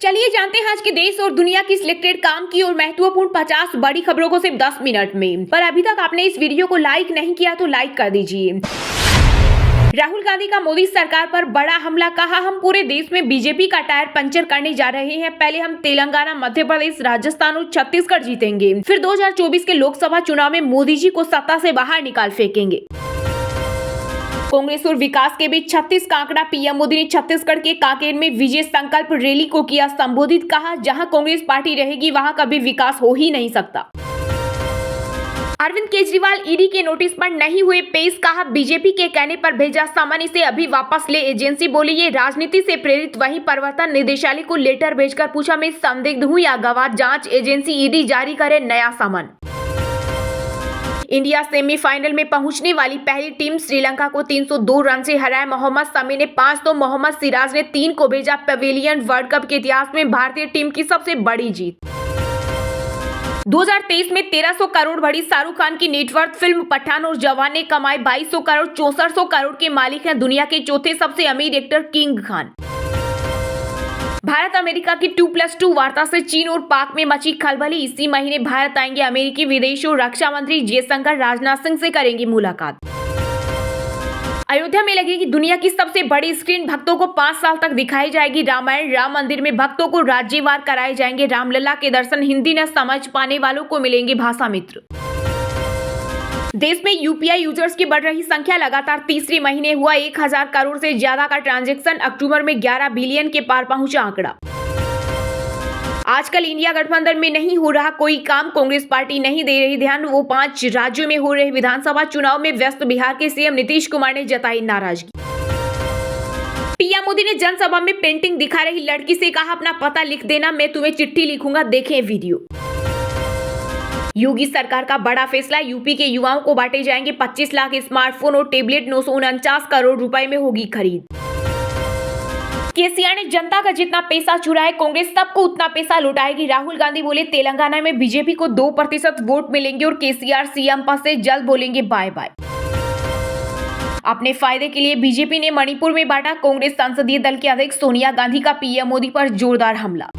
चलिए जानते हैं आज के देश और दुनिया की सिलेक्टेड काम की और महत्वपूर्ण 50 बड़ी खबरों को सिर्फ 10 मिनट में। पर अभी तक आपने इस वीडियो को लाइक नहीं किया तो लाइक कर दीजिए। राहुल गांधी का मोदी सरकार पर बड़ा हमला, कहा हम पूरे देश में बीजेपी का टायर पंचर करने जा रहे हैं। पहले हम तेलंगाना, मध्य प्रदेश, राजस्थान और छत्तीसगढ़ जीतेंगे, फिर 2024 के लोकसभा चुनाव में मोदी जी को सत्ता से बाहर निकाल फेंकेंगे। कांग्रेस और विकास के बीच 36 का आंकड़ा। पीएम मोदी ने छत्तीसगढ़ के कांकेर में विजय संकल्प रैली को किया संबोधित, कहा जहां कांग्रेस पार्टी रहेगी वहां कभी विकास हो ही नहीं सकता। अरविंद केजरीवाल ईडी के नोटिस पर नहीं हुए पेश, कहा बीजेपी के कहने पर भेजा सामान, इसे अभी वापस ले। एजेंसी बोली ये राजनीति से प्रेरित। वहीं प्रवर्तन निदेशालय को लेटर भेजकर पूछा मैं संदिग्ध हूं या गवाह। जांच एजेंसी ईडी जारी करे नया सामान। इंडिया सेमीफाइनल में पहुंचने वाली पहली टीम श्रीलंका को 302 रन से हराया। मोहम्मद शमी ने 5 तो मोहम्मद सिराज ने 3 को भेजा। पवेलियन वर्ल्ड कप के इतिहास में भारतीय टीम की सबसे बड़ी जीत। 2023 में 1300 करोड़ बढ़ी शाहरुख खान की नेटवर्थ। फिल्म पठान और जवान ने कमाए 2200 करोड़। 6400 करोड़ के मालिक हैं दुनिया के चौथे सबसे अमीर actor king Khan. Bharat America की 2+2 वार्ता से चीन और पाक में मची खलबली। इसी महीने भारत आएंगे अमेरिकी विदेश और रक्षा मंत्री जयशंकर, राजनाथ सिंह से करेंगे मुलाकात। अयोध्या में लगेगी दुनिया की सबसे बड़ी स्क्रीन। भक्तों को 5 साल तक दिखाई जाएगी रामायण। राम मंदिर में भक्तों को राज्यवार कराए जाएंगे रामलला के दर्शन। हिंदी न समझ पाने वालों को मिलेंगे भाषा मित्र। देश में यूपीआई यूजर्स की बढ़ रही संख्या, लगातार तीसरे महीने हुआ 1000 करोड़ से ज्यादा का ट्रांजैक्शन। अक्टूबर में 11 बिलियन के पार पहुंचा आंकड़ा। आजकल इंडिया गठबंधन में नहीं हो रहा कोई काम, कांग्रेस पार्टी नहीं दे रही ध्यान। वो 5 राज्यों में हो रहे विधानसभा चुनाव में व्यस्त बिहार के सीएम नीतीश कुमार ने जताई नाराजगी। पीएम मोदी ने जनसभा में पेंटिंग दिखा रही लड़की से कहा अपना पता लिख देना, मैं तुम्हें चिट्ठी लिखूंगा, देखें वीडियो। योगी सरकार का बड़ा फैसला, यूपी के युवाओं को बांटे जाएंगे 25 लाख स्मार्टफोन और टेबलेट। 949 करोड़ रुपए में होगी खरीद। केसीआर ने जनता का जितना पैसा चुरा है कांग्रेस सबको उतना पैसा लौटाएगी। राहुल गांधी बोले तेलंगाना में बीजेपी को 2% वोट मिलेंगे और केसीआर सीएम पद से जल्द बोलेंगे बाय बाय। अपने फायदे के लिए बीजेपी ने मणिपुर में बांटा कांग्रेस संसदीय दल के अध्यक्ष सोनिया गांधी का पीएम मोदी पर जोरदार हमला।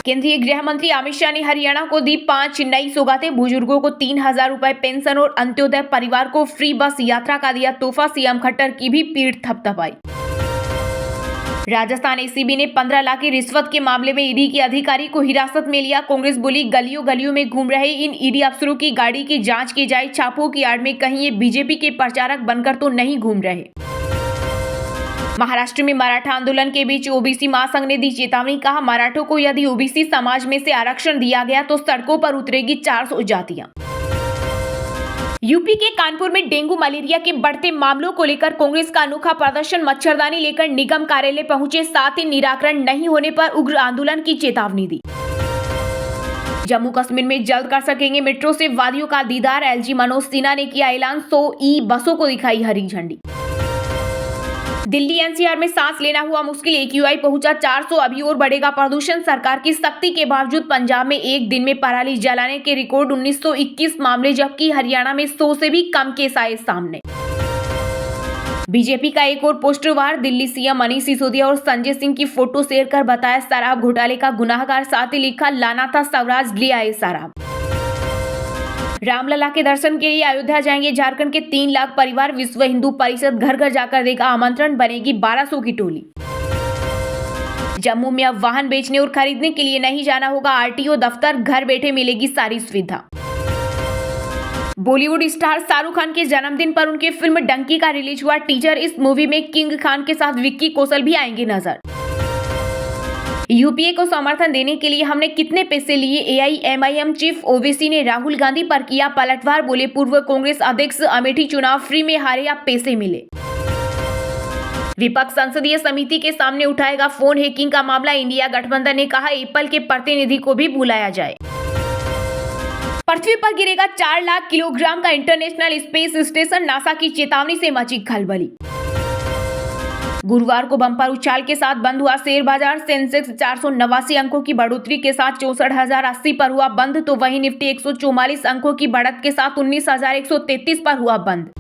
केंद्रीय गृह मंत्री अमित शाह ने हरियाणा को दी 5 नई सौगातें। बुजुर्गों को 3000 रुपए पेंशन और अंत्योदय परिवार को फ्री बस यात्रा का दिया तोहफा। सीएम खट्टर की भी पीठ थपथपाई। राजस्थान एसीबी ने 15 लाख की रिश्वत के मामले में ईडी के अधिकारी को हिरासत में लिया। कांग्रेस बोली गलियों गलियों में घूम रहे इन ईडी अफसरों की गाड़ी की जांच की जाए। छापों की आड़ में कहीं ये बीजेपी के प्रचारक बनकर तो नहीं घूम रहे। महाराष्ट्र में मराठा आंदोलन के बीच ओबीसी महासंघ ने दी चेतावनी, कहा मराठों को यदि ओबीसी समाज में से आरक्षण दिया गया तो सड़कों पर उतरेगी 400 जातियां। यूपी के कानपुर में डेंगू मलेरिया के बढ़ते मामलों को लेकर कांग्रेस का अनोखा प्रदर्शन। मच्छरदानी लेकर निगम कार्यालय पहुंचे, साथ ही निराकरण नहीं होने पर उग्र आंदोलन की चेतावनी दी। जम्मू कश्मीर में जल्द कर सकेंगे मेट्रो से वादियों का दीदार। एलजी मनोज सिन्हा ने किया ऐलान, 100 ई बसों को दिखाई हरी झंडी। दिल्ली एनसीआर में सांस लेना हुआ मुश्किल, एक्यूआई पहुंचा 400। अभी और बढ़ेगा प्रदूषण। सरकार की सख्ती के बावजूद पंजाब में एक दिन में पराली जलाने के रिकॉर्ड 1921 मामले, जबकि हरियाणा में 100 से भी कम केस आए सामने। बीजेपी का एक और पोस्टर वार। दिल्ली सीएम मनीष सिसोदिया और संजय सिंह की फोटो शेयर कर बताया शराब घोटाले का गुनाहगार, साथ ही लिखा लाना था स्वराज ले आए शराब। रामलला के दर्शन के लिए अयोध्या जाएंगे झारखंड के 3 लाख परिवार। विश्व हिंदू परिषद घर घर जाकर देगा आमंत्रण, बनेगी 1200 की टोली। जम्मू में अब वाहन बेचने और खरीदने के लिए नहीं जाना होगा आरटीओ दफ्तर, घर बैठे मिलेगी सारी सुविधा। बॉलीवुड स्टार शाहरुख खान के जन्मदिन पर उनके फिल्म डंकी का रिलीज हुआ टीजर। इस मूवी में किंग खान के साथ विक्की कौशल भी आएंगे नजर। यूपीए को समर्थन देने के लिए हमने कितने पैसे लिए? एआईएमआईएम चीफ ओवैसी ने राहुल गांधी पर किया पलटवार, बोले पूर्व कांग्रेस अध्यक्ष अमेठी चुनाव फ्री में हारे या पैसे मिले। विपक्ष संसदीय समिति के सामने उठाएगा फोन हैकिंग का मामला। इंडिया गठबंधन ने कहा एप्पल के प्रतिनिधि को भी बुलाया जाए। पृथ्वी पर गिरेगा 4 लाख किलोग्राम का इंटरनेशनल स्पेस स्टेशन, नासा की चेतावनी से मची खलबली। गुरुवार को बम्पर उछाल के साथ बंद हुआ शेयर बाजार। सेंसेक्स 489 अंकों की बढ़ोतरी के साथ 64,080 पर हुआ बंद, तो वहीं निफ्टी 144 अंकों की बढ़त के साथ 19,133 पर हुआ बंद।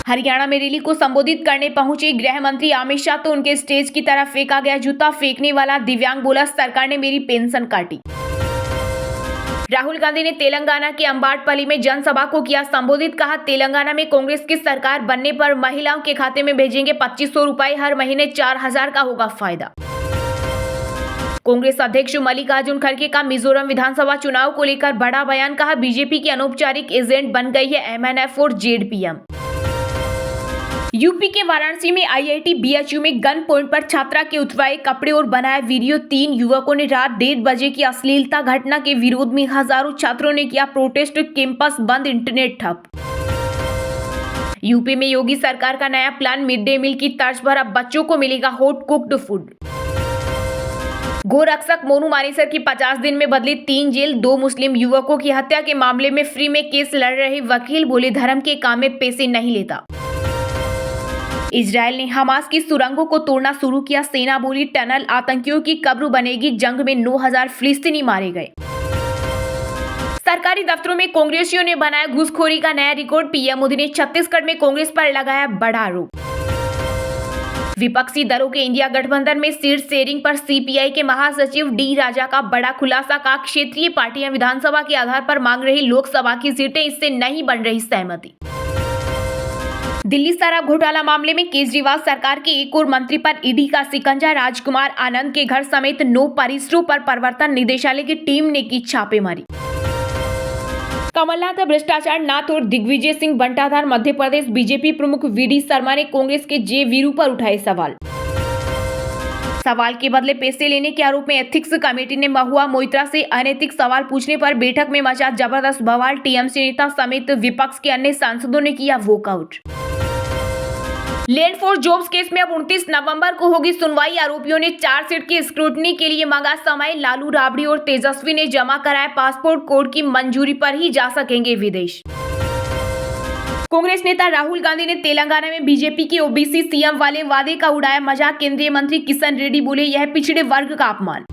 हरियाणा में रैली को संबोधित करने पहुंचे गृह मंत्री अमित शाह तो उनके स्टेज की तरफ फेंका गया जूता। फेंकने वाला दिव्यांग बोला, सरकार ने मेरी पेंशन काटी। राहुल गांधी ने तेलंगाना के अंबाटपल्ली में जनसभा को किया संबोधित। कहा, तेलंगाना में कांग्रेस की सरकार बनने पर महिलाओं के खाते में भेजेंगे 2500 रुपए, हर महीने 4000 का होगा फायदा। कांग्रेस अध्यक्ष मल्लिकार्जुन खड़गे का मिजोरम विधानसभा चुनाव को लेकर बड़ा बयान। कहा, बीजेपी की अनौपचारिक एजेंट बन गई है MNF और जेडपीएम। यूपी के वाराणसी में IIT BHU में गन पॉइंट पर छात्रा के उतरवाए कपड़े और बनाया वीडियो। 3 युवकों ने रात 1:30 बजे की अश्लीलता घटना के विरोध में हजारों छात्रों ने किया प्रोटेस्ट। कैंपस बंद, इंटरनेट ठप। यूपी में योगी सरकार का नया प्लान, मिड डे मील की तर्ज पर अब बच्चों को मिलेगा हॉट कुक्ड फूड। गोरक्षक मोनू मानेसर की 50 दिन में बदली 3 जेल। 2 मुस्लिम युवकों की हत्या के मामले में फ्री में केस लड़ रहे वकील बोले, धर्म के काम में पैसे नहीं लेता। इजरायल ने हमास की सुरंगों को तोड़ना शुरू किया। सेना बोली, टनल आतंकियों की कब्र बनेगी। जंग में 9000 फिलिस्तीनी मारे गए। सरकारी दफ्तरों में कांग्रेसियों ने बनाया घूसखोरी का नया रिकॉर्ड। पीएम मोदी ने छत्तीसगढ़ में कांग्रेस पर लगाया बड़ा आरोप। विपक्षी दलों के इंडिया गठबंधन में सीट शेयरिंग पर CPI के महासचिव D राजा का बड़ा खुलासा। का क्षेत्रीय पार्टियां विधानसभा के आधार पर मांग रही लोकसभा की सीटें, इससे नहीं बन रही सहमति। दिल्ली शराब घोटाला मामले में केजरीवाल सरकार के एक और मंत्री पर ईडी का शिकंजा। राजकुमार आनंद के घर समेत 9 परिसरों पर प्रवर्तन निदेशालय की टीम ने की छापेमारी। कमलनाथ भ्रष्टाचार नाथ और दिग्विजय सिंह बंटाधार मध्य प्रदेश। बीजेपी प्रमुख VD शर्मा ने कांग्रेस के J वीरू पर उठाए सवाल के बदले पैसे लेने के आरोप में एथिक्स कमेटी ने महुआ मोइत्रा से अनैतिक सवाल पूछने पर बैठक में मचा जबरदस्त बवाल। TMC नेता समेत विपक्ष के अन्य सांसदों ने किया walkout. Land force jobs case में अब 29 नवंबर को होगी सुनवाई। आरोपियों ने चार्जशीट की स्क्रूटनी के लिए मांगा समय। लालू राबड़ी और तेजस्वी ने जमा कराया पासपोर्ट। कोर्ट की मंजूरी पर ही जा सकेंगे विदेश। कांग्रेस नेता राहुल गांधी ने तेलंगाना में बीजेपी की OBC CM वाले वादे का उड़ाया मजाक। केंद्रीय मंत्री किशन रेड्डी बोले, यह पिछड़े वर्ग का अपमान।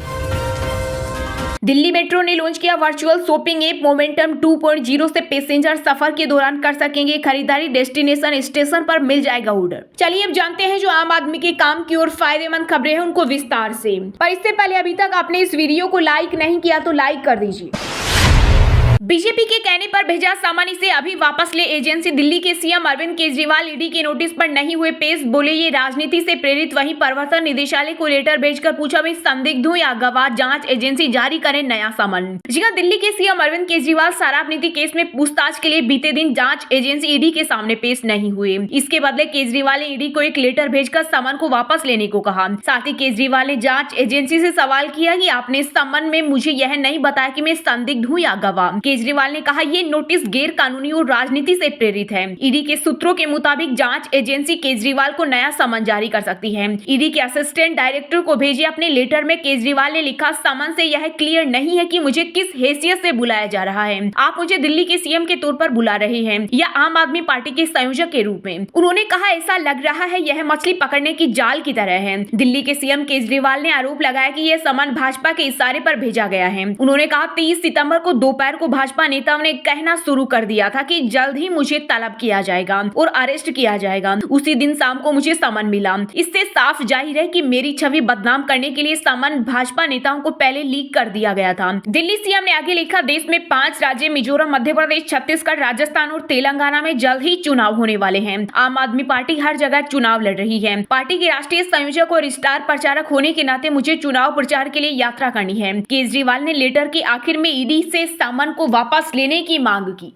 दिल्ली मेट्रो ने लॉन्च किया वर्चुअल शॉपिंग ऐप मोमेंटम 2.0 से पैसेंजर सफर के दौरान कर सकेंगे खरीदारी। डेस्टिनेशन स्टेशन पर मिल जाएगा ऑर्डर। चलिए अब जानते हैं जो आम आदमी के काम की और फायदेमंद खबरें हैं उनको विस्तार से। पर इससे पहले अभी तक आपने इस वीडियो को लाइक नहीं किया तो लाइक कर दीजिए। बीजेपी के कहने पर भेजा सामान, इसे अभी वापस ले एजेंसी। दिल्ली के CM अरविंद केजरीवाल ईडी के नोटिस पर नहीं हुए पेश, बोले ये राजनीति से प्रेरित। वहीं प्रवर्तन निदेशालय को लेटर भेजकर पूछा मैं संदिग्ध हूं या गवाह, जांच एजेंसी जारी करे नया सामान। जी हां, दिल्ली के CM अरविंद केजरीवाल शराब नीति केस में पूछताछ के लिए बीते दिन जांच एजेंसी ईडी के सामने पेश नहीं हुए। इसके बदले केजरीवाल ने ईडी को एक लेटर भेजकर सामान को वापस लेने को कहा। साथ ही केजरीवाल ने जांच एजेंसी से सवाल किया कि आपने सामान में मुझे यह नहीं बताया कि मैं संदिग्ध हूं या गवाह। केजरीवाल ने कहा ये नोटिस गैर कानूनी और राजनीति से प्रेरित है। ईडी के सूत्रों के मुताबिक जांच एजेंसी केजरीवाल को नया समन जारी कर सकती है। ईडी के असिस्टेंट डायरेक्टर को भेजे अपने लेटर में केजरीवाल ने लिखा, समन से यह क्लियर नहीं है कि मुझे किस हैसियत से बुलाया जा रहा है। आप मुझे दिल्ली के CM के तौर पर बुला रहे हैं या आम आदमी पार्टी के संयोजक के रूप में। उन्होंने कहा ऐसा लग रहा है यह मछली पकड़ने की जाल की तरह है। दिल्ली के CM केजरीवाल ने आरोप लगाया कि यह समन भाजपा के इशारे पर भेजा गया है। उन्होंने कहा 30 सितंबर को दोपहर को भाजपा नेताओं ने कहना शुरू कर दिया था कि जल्द ही मुझे तलब किया जाएगा और अरेस्ट किया जाएगा। उसी दिन शाम को मुझे समन मिला। इससे साफ जाहिर है कि मेरी छवि बदनाम करने के लिए समन भाजपा नेताओं को पहले लीक कर दिया गया था। दिल्ली CM ने आगे लिखा, देश में 5 राज्य मिजोरम, मध्य प्रदेश, छत्तीसगढ़, राजस्थान और तेलंगाना में जल्द ही चुनाव होने वाले हैं। आम आदमी पार्टी हर जगह चुनाव लड़ रही है। पार्टी के राष्ट्रीय संयोजक और स्टार प्रचारक होने के नाते मुझे चुनाव प्रचार के लिए यात्रा करनी है। केजरीवाल ने लेटर के आखिर में ईडी से समन को वापस लेने की मांग की।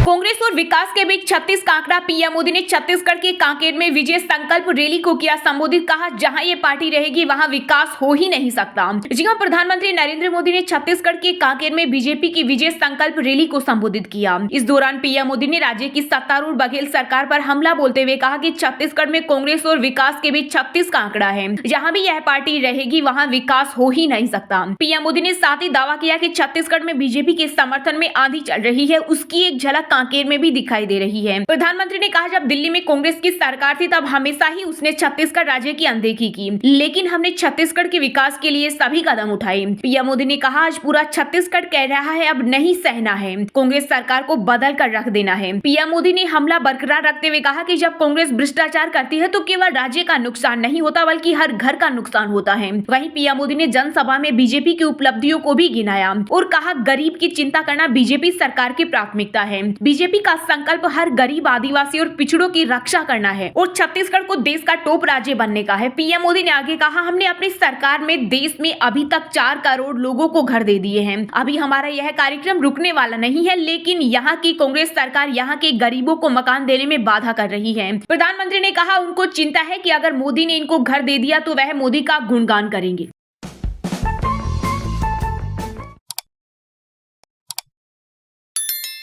कांग्रेस और विकास के बीच 36 का आंकड़ा। पीएम मोदी ने छत्तीसगढ़ के कांकेर में विजय संकल्प रैली को किया संबोधित। कहा जहां ये पार्टी रहेगी वहां विकास हो ही नहीं सकता। जी हां, प्रधानमंत्री नरेंद्र मोदी ने छत्तीसगढ़ के कांकेर में बीजेपी की विजय संकल्प रैली को संबोधित किया। इस दौरान पीएम मोदी ने राज्य की सत्तारूढ़ बघेल सरकार पर हमला बोलते हुए कहा कि छत्तीसगढ़ में कांग्रेस और विकास के बीच 36 का आंकड़ा है। जहां भी यह पार्टी रहेगी वहां विकास हो ही नहीं सकता। पीएम मोदी ने साथ ही दावा किया कि छत्तीसगढ़ में बीजेपी के समर्थन में आंधी चल रही है, उसकी एक झलक कांकेर में भी दिखाई दे रही है। प्रधानमंत्री ने कहा, जब दिल्ली में कांग्रेस की सरकार थी तब हमेशा ही उसने छत्तीसगढ़ राज्य की अनदेखी की, लेकिन हमने छत्तीसगढ़ के विकास के लिए सभी कदम उठाए। पीएम मोदी ने कहा, आज पूरा छत्तीसगढ़ कह रहा है अब नहीं सहना है, कांग्रेस सरकार को बदल कर रख देना है। पीएम मोदी ने हमला बरकरार रखते हुए कहा कि जब कांग्रेस भ्रष्टाचार करती है तो केवल राज्य का नुकसान नहीं होता बल्कि हर घर का नुकसान होता है। वहीं पीएम मोदी ने जनसभा में बीजेपी की उपलब्धियों को भी गिनाया और कहा, गरीब की चिंता करना बीजेपी सरकार की प्राथमिकता है। बीजेपी का संकल्प हर गरीब, आदिवासी और पिछड़ों की रक्षा करना है और छत्तीसगढ़ को देश का टॉप राज्य बनने का है। पीएम मोदी ने आगे कहा, हमने अपनी सरकार में देश में अभी तक 4 करोड़ लोगों को घर दे दिए हैं। अभी हमारा यह कार्यक्रम रुकने वाला नहीं है, लेकिन यहाँ की कांग्रेस सरकार यहाँ के गरीबों को मकान देने में बाधा कर रही है। प्रधानमंत्री ने कहा, उनको चिंता है कि अगर मोदी ने इनको घर दे दिया तो वह मोदी का गुणगान करेंगे।